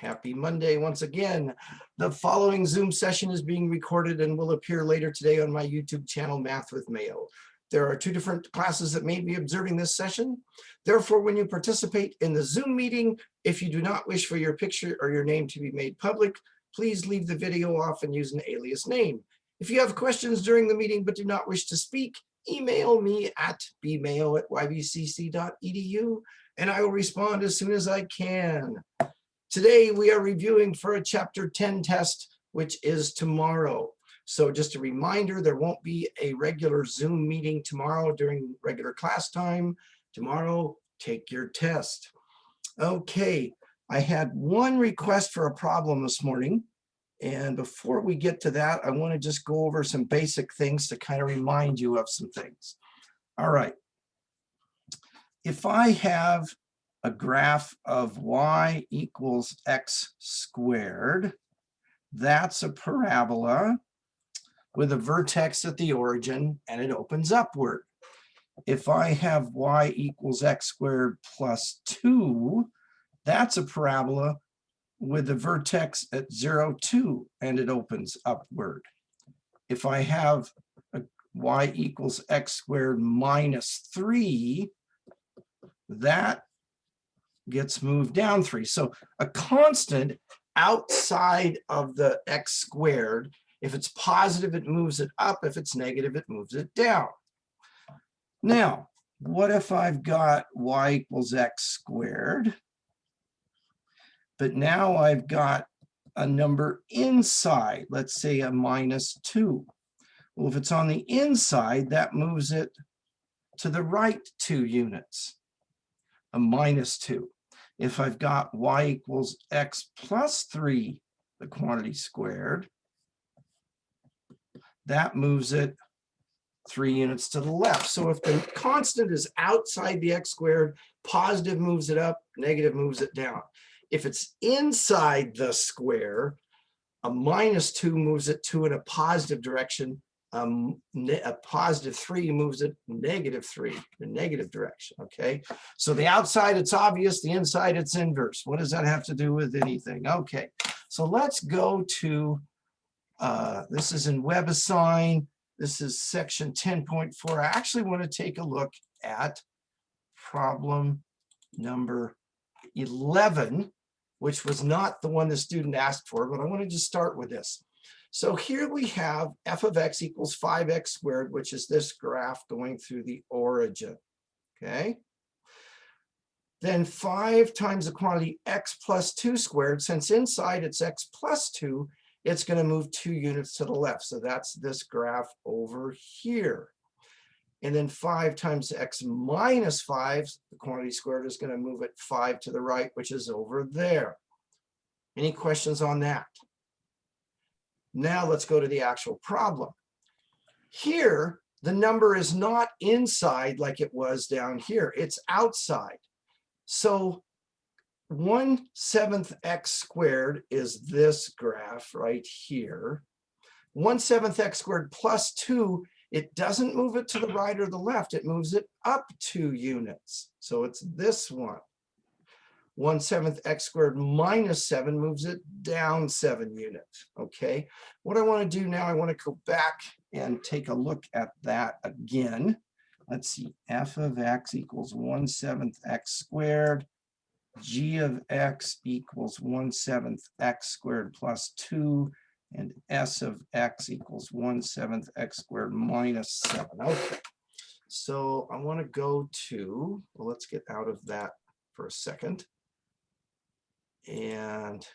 Happy Monday once again. The following Zoom session is being recorded and will appear later today on my YouTube channel, Math with Mayo. There are two different classes that may be observing this session. Therefore, when you participate in the Zoom meeting, if you do not wish for your picture or your name to be made public, please leave the video off and use an alias name. If you have questions during the meeting but do not wish to speak, email me at bmayo@ybcc.edu and I will respond as soon as I can. Today we are reviewing for a chapter 10 test, which is tomorrow. So just a reminder, there won't be a regular Zoom meeting tomorrow during regular class time. Tomorrow, take your test. Okay, I had one request for a problem this morning. And before we get to that, I want to just go over some basic things to kind of remind you of some things. All right. If I have a graph of y equals x squared, that's a parabola with a vertex at the origin and it opens upward. If I have y equals x squared plus 2, that's a parabola with the vertex at 0, 2, and it opens upward. If I have a y equals x squared minus 3, that gets moved down 3. So a constant outside of the x squared, if it's positive, it moves it up. If it's negative, it moves it down. Now, what if I've got y equals x squared? But now I've got a number inside, let's say a minus 2. Well, if it's on the inside, that moves it to the right 2 units, a minus 2. If I've got y equals x plus 3, the quantity squared, that moves it 3 units to the left. So if the constant is outside the x squared, positive moves it up, negative moves it down. If it's inside the square, a minus 2 moves it 2 in a positive direction. A positive 3 moves it negative 3, the negative direction, okay? So the outside, it's obvious. The inside, it's inverse. What does that have to do with anything? Okay, so let's go to, this is in WebAssign. This is section 10.4. I actually want to take a look at problem number 11, which was not the one the student asked for, but I wanted to start with this. So here we have f of x equals 5x squared, which is this graph going through the origin, okay? Then 5 times the quantity x plus 2 squared, since inside it's x plus 2, it's going to move 2 units to the left. So that's this graph over here. And then 5 times x minus 5, the quantity squared, is going to move it 5 to the right, which is over there. Any questions on that? Now let's go to the actual problem. Here, the number is not inside like it was down here. It's outside. So 1/7 x squared is this graph right here. 1/7 x squared plus 2, it doesn't move it to the right or the left. It moves it up 2 units. So it's this one. 1/7 x squared minus 7 moves it down 7 units. Okay, what I want to do now, I want to go back and take a look at that again. Let's see, f of x equals 1/7 x squared. G of x equals 1/7 x squared plus 2. And s of x equals 1/7 x squared minus 7. Okay, so I want to go to, well, let's get out of that for a second and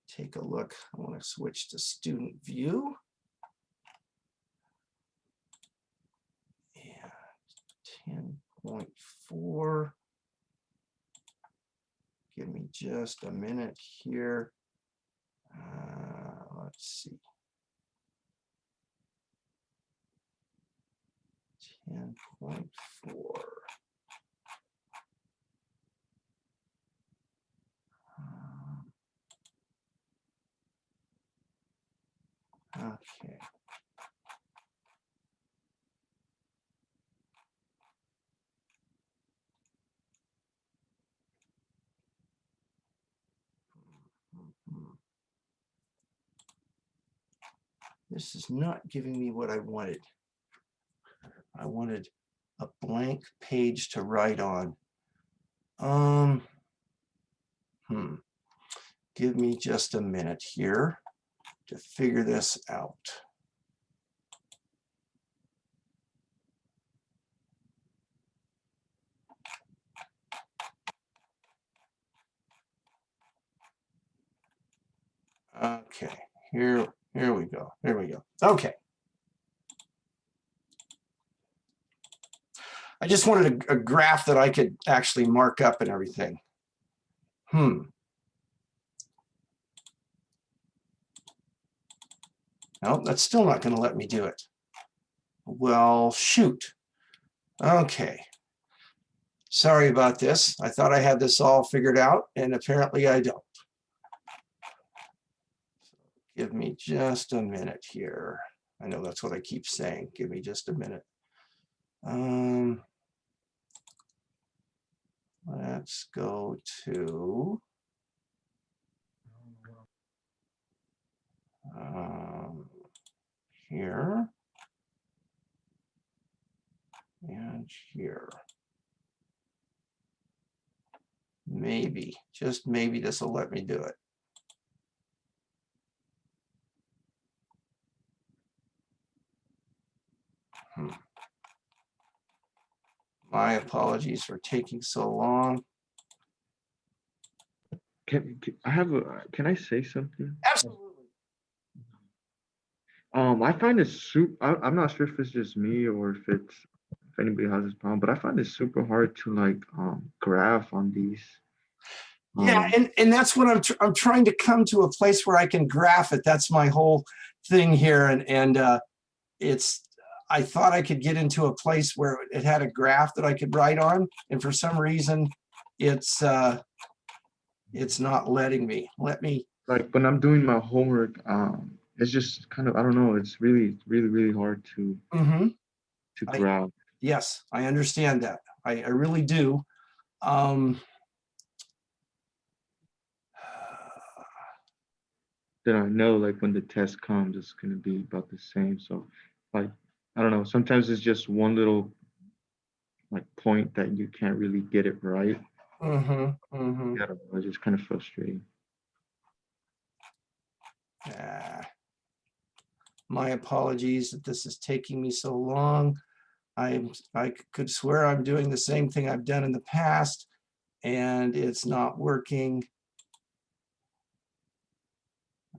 take a look. I want to switch to student view. And 10.4. Give me just a minute here. Let's see. 10.4. Okay. This is not giving me what I wanted. I wanted a blank page to write on. Give me just a minute here to figure this out. Okay, here we go. There we go. Okay. I just wanted a graph that I could actually mark up and everything. No, that's still not going to let me do it. Well, shoot. Okay. Sorry about this. I thought I had this all figured out, and apparently I don't. Give me just a minute here. I know that's what I keep saying. Give me just a minute. Let's go to here and here. Maybe, just maybe this will let me do it. My apologies for taking so long. Can I say something? Absolutely. I find it I'm not sure if it's just me or if anybody has this problem, but I find it super hard to like graph on these. Yeah, and that's what I'm trying to come to a place where I can graph it. That's my whole thing here, and I thought I could get into a place where it had a graph that I could write on, and for some reason, it's not letting me. Let me. Like when I'm doing my homework, it's just kind of, I don't know. It's really, really, really hard to graph. Yes, I understand that. I really do. Then I know like when the test comes, it's gonna be about the same. So like, I don't know, sometimes it's just one little like point that you can't really get it right. Yeah, I don't know, it's just kind of frustrating. My apologies that this is taking me so long. I could swear I'm doing the same thing I've done in the past, and it's not working.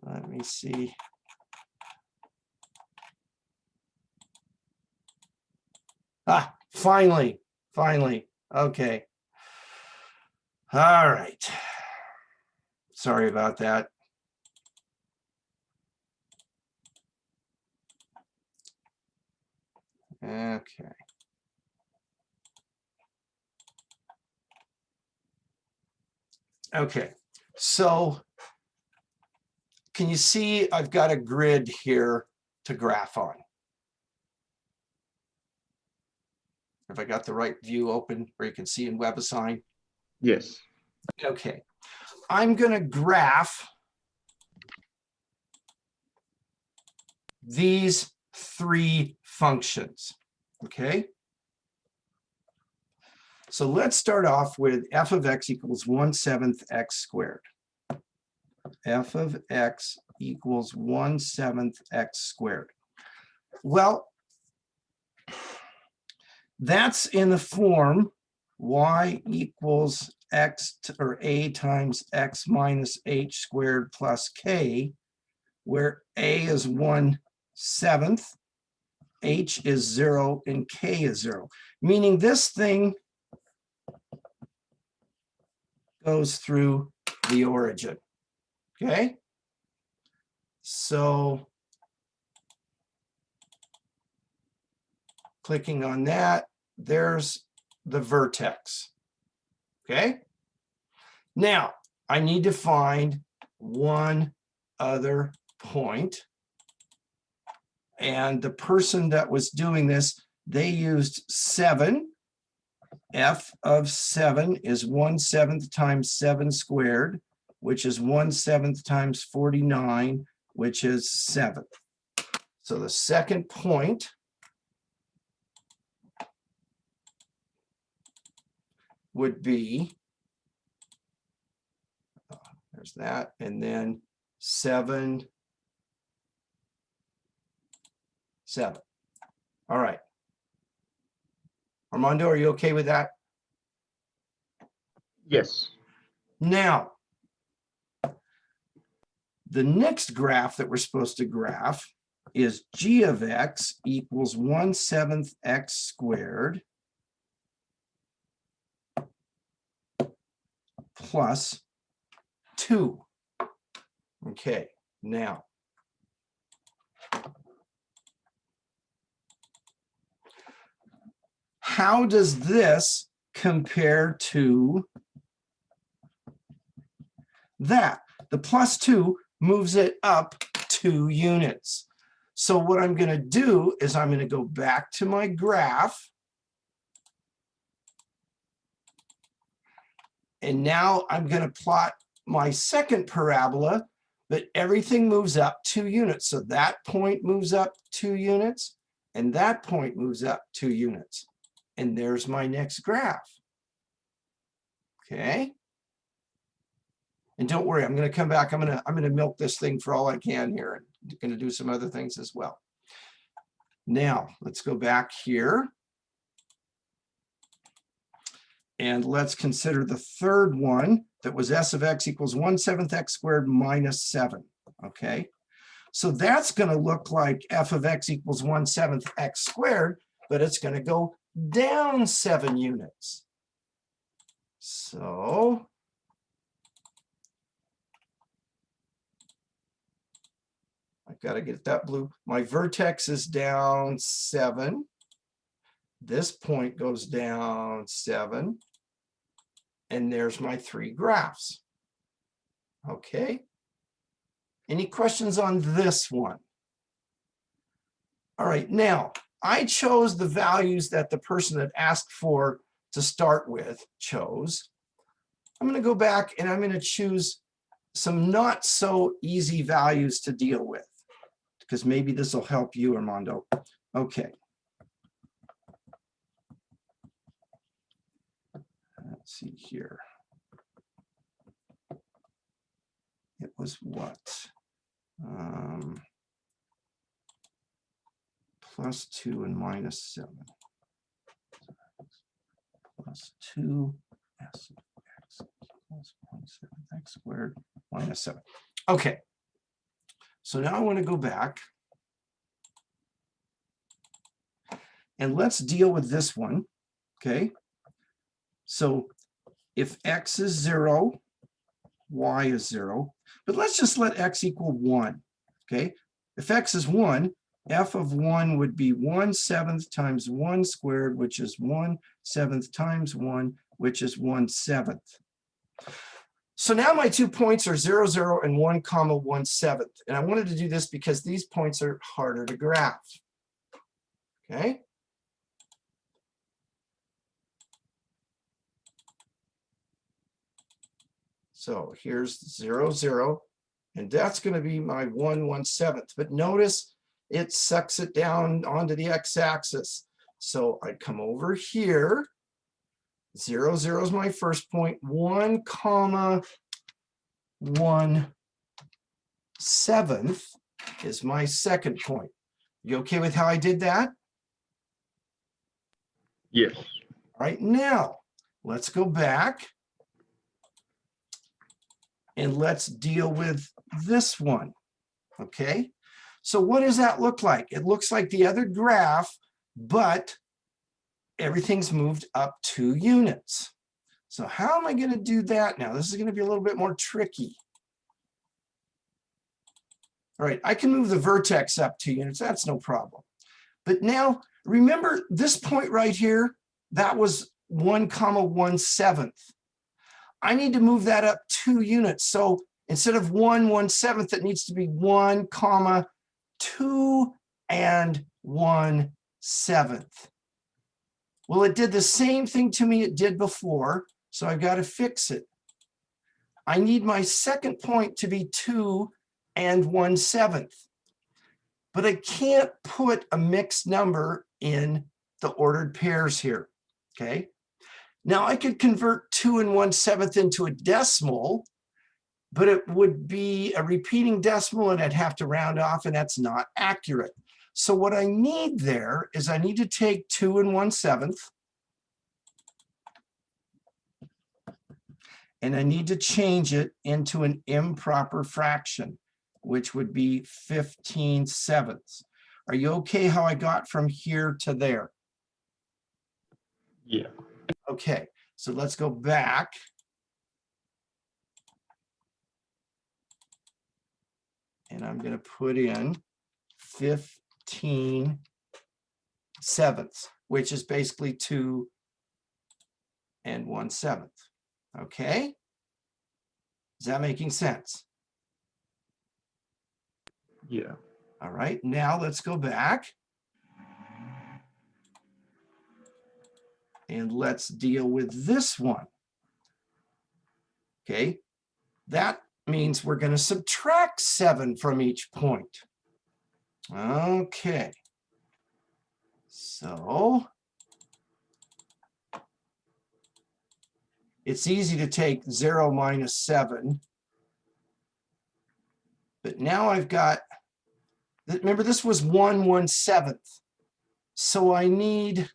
Let me see. Finally. Okay. All right. Sorry about that. Okay. Okay, so can you see I've got a grid here to graph on? Have I got the right view open where you can see in WebAssign? Yes. Okay, I'm going to graph these three functions, okay? So let's start off with f of x equals 1/7 x squared. F of x equals 1/7 x squared. Well, that's in the form y equals x or a times x minus h squared plus k, where a is 1/7, h is 0, and k is 0. Meaning this thing goes through the origin. Okay? So clicking on that, there's the vertex. Okay? Now, I need to find one other point. And the person that was doing this, they used 7. F of 7 is 1/7 times 7 squared. which is 1/7 times 49, which is 7. So the second point would be, there's that, and then 7, 7. All right. Armando, are you okay with that? Yes. Now, the next graph that we're supposed to graph is g of x equals 1/7 x squared plus 2. Okay, now, how does this compare to that? The plus 2 moves it up 2 units. So what I'm going to do is I'm going to go back to my graph. And now I'm going to plot my second parabola, but everything moves up 2 units. So that point moves up 2 units, and that point moves up 2 units. And there's my next graph. Okay. And don't worry, I'm going to come back. I'm going to milk this thing for all I can here, and I'm going to do some other things as well. Now, let's go back here. And let's consider the third one that was s of x equals 1/7 x squared minus 7. Okay. So that's going to look like f of x equals 1/7 x squared, but it's going to go down 7 units. So I've got to get that blue. My vertex is down 7. This point goes down 7. And there's my 3 graphs. Okay. Any questions on this one? All right. Now, I chose the values that the person that asked for to start with chose. I'm going to go back and I'm going to choose some not so easy values to deal with, because maybe this will help you, Armando. Okay. Let's see here. It was what? Plus 2 and minus 7. Plus 2 s of x equals 1/7 x squared minus 7. Okay. So now I want to go back. And let's deal with this one. Okay. So if x is 0, y is 0, but let's just let x equal 1, okay? If x is 1, f of 1 would be 1/7 times 1 squared, which is 1/7 times 1, which is 1/7. So now my 2 points are 0, 0, and 1, 1/7. And I wanted to do this because these points are harder to graph, okay? So here's 0, 0, and that's going to be my 1/1/7. But notice it sucks it down onto the x-axis. So I come over here. 0, 0 is my first point. 1, 1/7 is my second point. You okay with how I did that? Yes. All right, now let's go back. And let's deal with this one, okay? So what does that look like? It looks like the other graph, but everything's moved up 2 units. So how am I going to do that now? This is going to be a little bit more tricky. All right, I can move the vertex up 2 units. That's no problem. But now, remember this point right here? That was 1, 1/7. I need to move that up 2 units. So instead of 1/1/7, it needs to be 1, 2 and 1/7. Well, it did the same thing to me it did before, so I've got to fix it. I need my second point to be 2 and 1/7. But I can't put a mixed number in the ordered pairs here, okay? Now I could convert 2 and 1/7 into a decimal, but it would be a repeating decimal and I'd have to round off, and that's not accurate. So what I need there is I need to take 2 and 1/7, and I need to change it into an improper fraction, which would be 15/7. Are you okay how I got from here to there? Yeah. Okay, so let's go back. And I'm going to put in 15/7, which is basically 2 and 1/7. Okay? Is that making sense? Yeah. All right, now let's go back. And let's deal with this one. Okay, that means we're going to subtract 7 from each point. Okay. So it's easy to take 0 minus 7. But now I've got, remember this was 1/1/7. So I need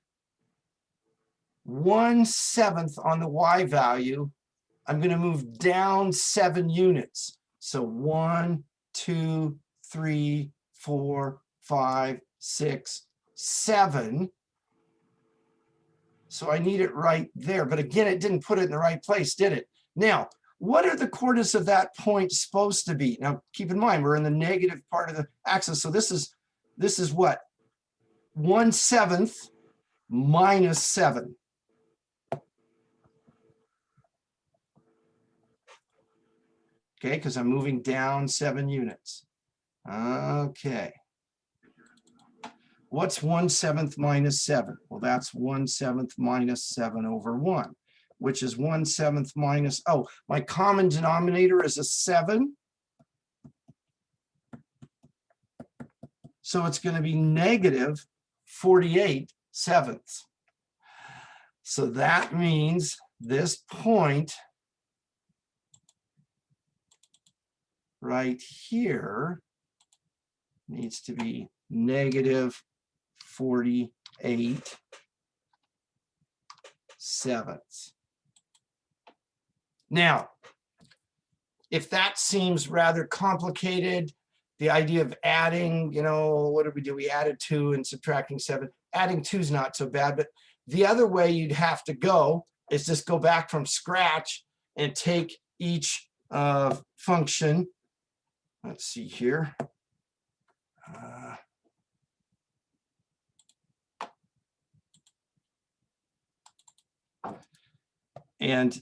1/7 on the y value. I'm going to move down 7 units. So 1, 2, 3, 4, 5, 6, 7. So I need it right there. But again, it didn't put it in the right place, did it? Now, what are the coordinates of that point supposed to be? Now, keep in mind, we're in the negative part of the axis. So this is what? 1/7 minus 7. Okay, because I'm moving down 7 units. Okay. What's 1/7 minus 7? Well, that's 1/7 minus 7/1, which is 1/7 minus, oh, my common denominator is a 7. So it's going to be negative 48/7. So that means this point right here needs to be negative 48/7. Now, if that seems rather complicated, the idea of adding, what did we do? We added 2 and subtracting 7. Adding 2 is not so bad, but the other way you'd have to go is just go back from scratch and take each function. Let's see here. And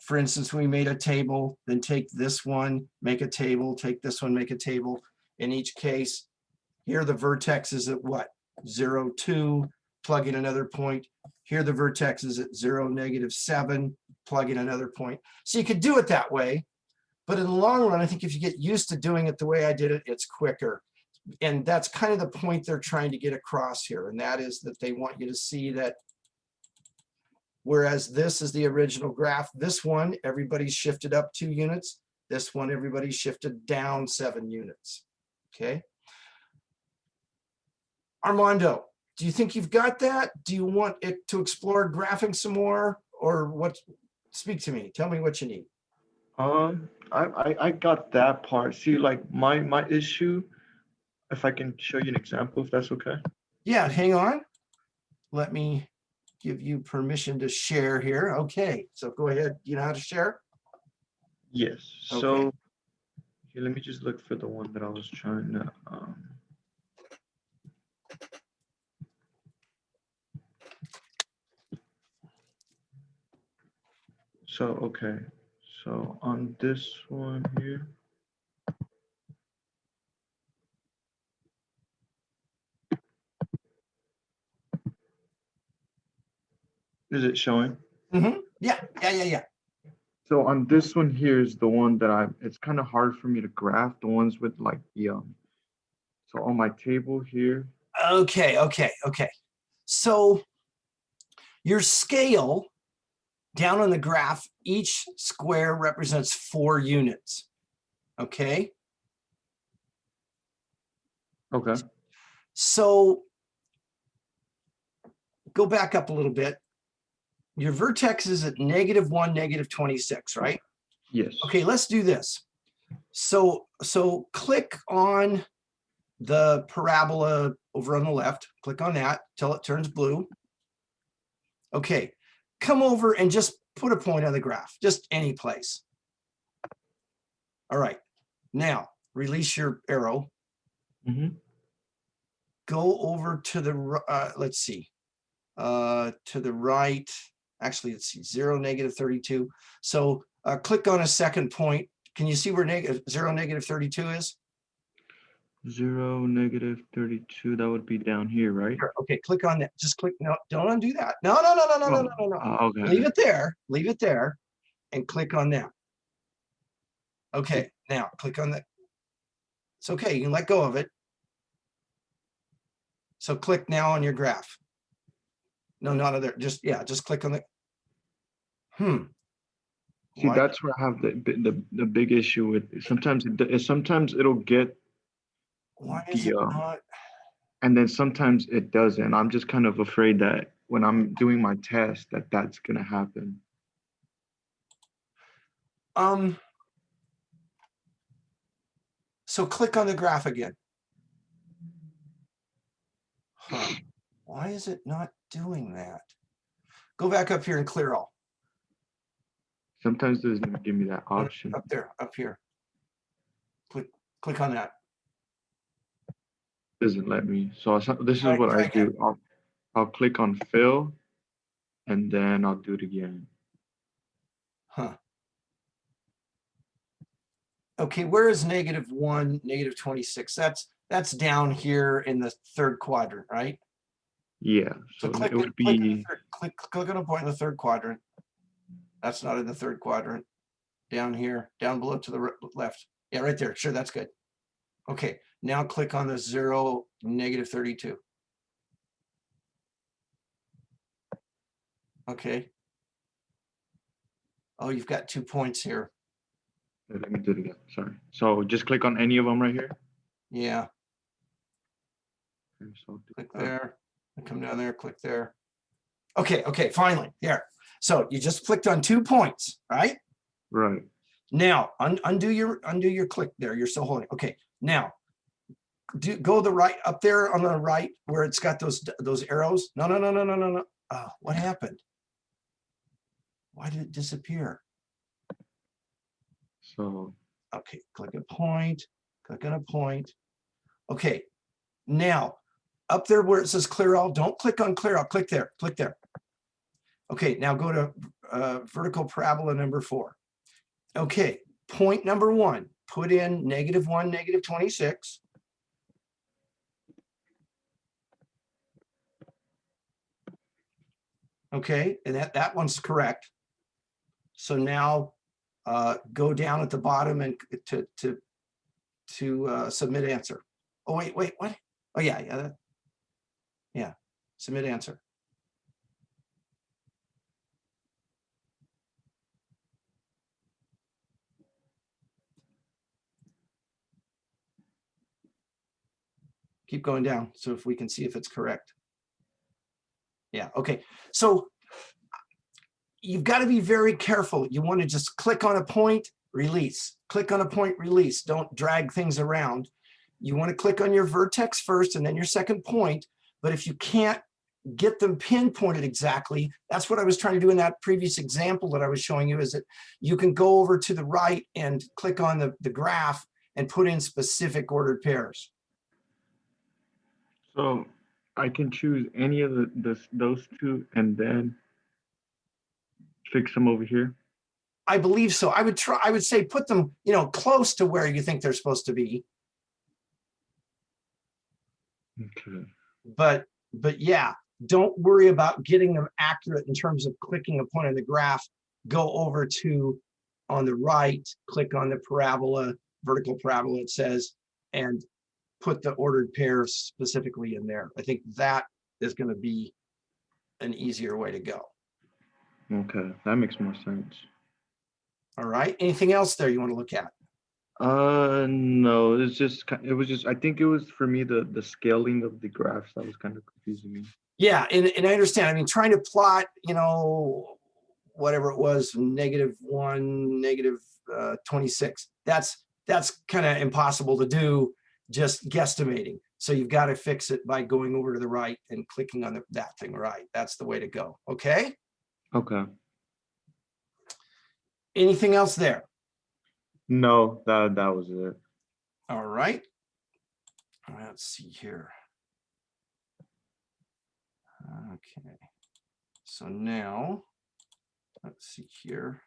for instance, we made a table, then take this one, make a table, take this one, make a table. In each case, here the vertex is at what? 0, 2, plug in another point. Here the vertex is at 0, -7, plug in another point. So you could do it that way. But in the long run, I think if you get used to doing it the way I did it, it's quicker. And that's kind of the point they're trying to get across here. And that is that they want you to see that whereas this is the original graph, this one, everybody's shifted up 2 units. This one, everybody's shifted down 7 units. Okay. Armando, do you think you've got that? Do you want it to explore graphing some more, or what? Speak to me. Tell me what you need. I got that part. See, like my issue, if I can show you an example, if that's okay. Yeah, hang on. Let me give you permission to share here. Okay, so go ahead. You know how to share? Yes. Okay. So here, let me just look for the one that I was trying to. So okay. So on this one here. Is it showing? Mm-hmm. Yeah. So on this one here is the one that it's kind of hard for me to graph, the ones with like the, so on my table here, Okay, okay, okay. So your scale down on the graph, each square represents 4 units. Okay. okay, So go back up a little bit. Your vertex is at -1, -26, right? yes. Okay, let's do this. So click on the parabola over on the left, click on that till it turns blue. Okay, come over and just put a point on the graph, just any place. All right, now release your arrow. Mhm. Go over to the, let's see, to the right. Actually, let's see, 0, -32. So click on a second point. Can you see where 0, -32 is? 0, -32, that would be down here, right? Sure. Okay, click on that. Just click. No, don't undo that. No, no, no, no, no, no, Oh, no, no, no. okay. Leave it there. Leave it there and click on that. Okay, now click on that. It's okay. You can let go of it. So click now on your graph. No, not on there. Just, yeah, just click on the. See, Why, that's where I have the big issue with sometimes it'll get why is the it not? and then sometimes it doesn't. I'm just kind of afraid that when I'm doing my test that's gonna happen. So click on the graph again. Huh. Why is it not doing that? Go back up here and clear all. Sometimes it doesn't even give me that option. Up there, up here. Click on that. Doesn't let me. So this is Try what I again. do. I'll click on fill, and then I'll do it again. Huh. Okay, where is -1, -26? That's down here in the third quadrant, right? Yeah. So So click it would click be on a point in the third quadrant. That's not in the third quadrant. Down here, down below to the left. Yeah, right there. Sure, that's good. Okay, now click on the 0, -32. Okay. Oh, you've got 2 points here. let me do it again. Sorry. So just click on any of them right here. Yeah, Okay, so I'll do click that. there and come down there, click there. Okay, okay, finally, there. So you just clicked on 2 points, right? Right. Now undo your click there. You're still holding. Okay, now go the right up there on the right where it's got those arrows. No, no, no, no, no, no, no. Oh, what happened? Why did it disappear? So Okay, click a point, click on a point. Okay, now up there where it says clear all, don't click on clear all, click there, click there. Okay, now go to vertical parabola number 4. Okay, point number 1, put in -1, -26. Okay, and that one's correct. So now go down at the bottom and to submit answer. Oh, wait, what? Oh, yeah, yeah, submit answer. Keep going down so if we can see if it's correct. Yeah, okay. So you've got to be very careful. You want to just click on a point, release. Click on a point, release. Don't drag things around. You want to click on your vertex first and then your second point. But if you can't get them pinpointed exactly, that's what I was trying to do in that previous example that I was showing you, is that you can go over to the right and click on the graph and put in specific ordered pairs. So I can choose any of those two and then fix them over here. I believe so. I would say put them, close to where you think they're supposed to be. Okay. But yeah, don't worry about getting them accurate in terms of clicking a point on the graph. Go over to on the right, click on the parabola, vertical parabola, it says, and put the ordered pair specifically in there. I think that is going to be an easier way to go. Okay, that makes more sense. All right. Anything else there you want to look at? No, it was just, I think it was for me, the scaling of the graphs that was kind of confusing me. Yeah, and I understand. I mean, trying to plot, whatever it was, -1, -26. That's kind of impossible to do, just guesstimating. So you've got to fix it by going over to the right and clicking on that thing right. That's the way to go. Okay. Okay. Anything else there? No, that was it. All right. Let's see here. Okay. So now, let's see here.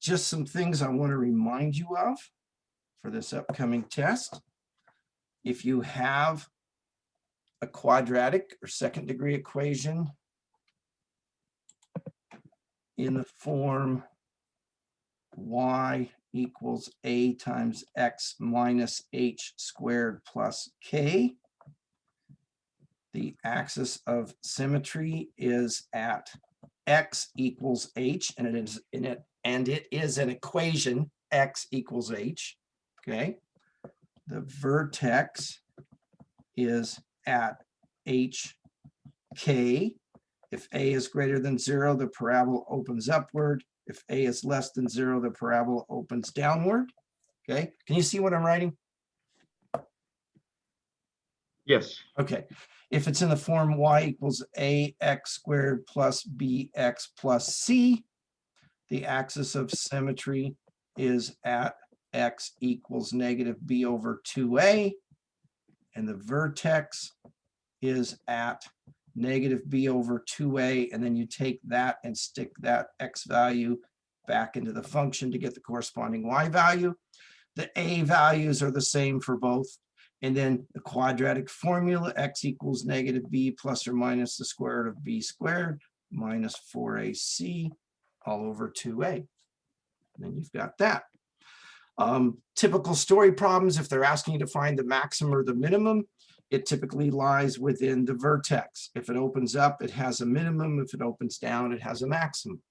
Just some things I want to remind you of for this upcoming test. If you have a quadratic or second degree equation in the form y equals a times x minus h squared plus k, the axis of symmetry is at x equals h, and it is an equation, x equals h. Okay, the vertex is at hk. If a is greater than 0, the parabola opens upward. If a is less than 0, the parabola opens downward. Okay, can you see what I'm writing? Yes. Okay, if it's in the form y equals ax squared plus bx plus c, the axis of symmetry is at x equals negative b over 2a, and the vertex is at negative b over 2a, and then you take that and stick that x value back into the function to get the corresponding y value. The a values are the same for both. And then the quadratic formula, x equals negative b plus or minus the square root of b squared minus 4ac all over 2a. And then you've got that. Typical story problems, if they're asking you to find the maximum or the minimum, it typically lies within the vertex. If it opens up, it has a minimum. If it opens down, it has a maximum.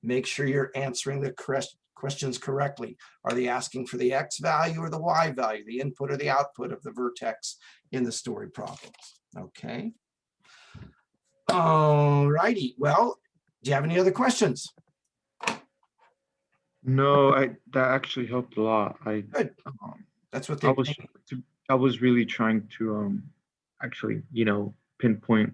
Make sure you're answering the questions correctly. Are they asking for the x value or the y value, the input or the output of the vertex in the story problems? Okay. All righty. Well, do you have any other questions? No, that actually helped a lot. Good. That's what they I was really trying to actually, pinpoint.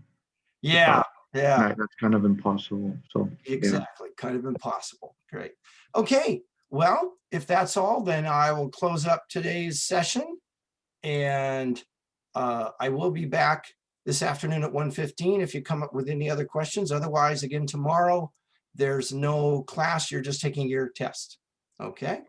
Yeah. Yeah. That's kind of impossible. So exactly, kind of impossible. Great. Okay. Well, if that's all, then I will close up today's session, and I will be back this afternoon at 1:15 if you come up with any other questions. Otherwise, again, tomorrow, there's no class. You're just taking your test. Okay.